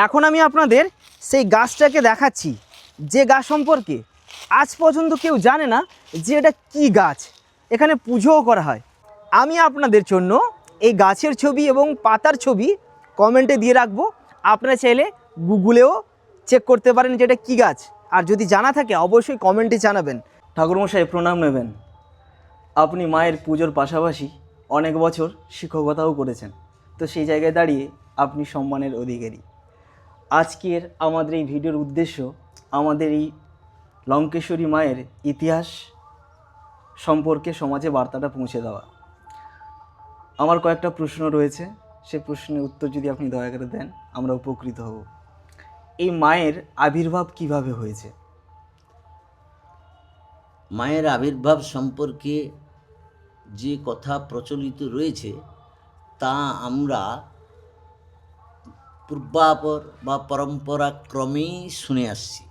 এখন আমি আপনাদের সেই গাছটাকে দেখাচ্ছি, যে গাছ সম্পর্কে আজ পর্যন্ত কেউ জানে না যে এটা কী গাছ। এখানে পুজোও করা হয়। আমি আপনাদের জন্য এই গাছের ছবি এবং পাতার ছবি কমেন্টে দিয়ে রাখবো। আপনারা চাইলে গুগলেও চেক করতে পারেন যে এটা কী গাছ। আর যদি জানা থাকে অবশ্যই কমেন্টে জানাবেন। ঠাকুরমশাই প্রণাম নেবেন। আপনি মায়ের পুজোর পাশাপাশি অনেক বছর শিক্ষকতাও করেছেন, তো সেই জায়গায় দাঁড়িয়ে আপনি সম্মানের অধিকারী। আজকের আমাদের এই ভিডিওর উদ্দেশ্য আমাদের এই লঙ্কেশ্বরী মায়ের ইতিহাস সম্পর্কে সমাজে বার্তাটা পৌঁছে দেওয়া। আমার কয়েকটা প্রশ্ন রয়েছে, সে প্রশ্নের উত্তর যদি আপনি দয়া করে দেন আমরা উপকৃত হব। এই মায়ের আবির্ভাব কিভাবে হয়েছে? মায়ের আবির্ভাব সম্পর্কে যে কথা প্রচলিত রয়েছে তা আমরা পূর্বাপর বা পরম্পরাক্রমেই শুনে আসছি।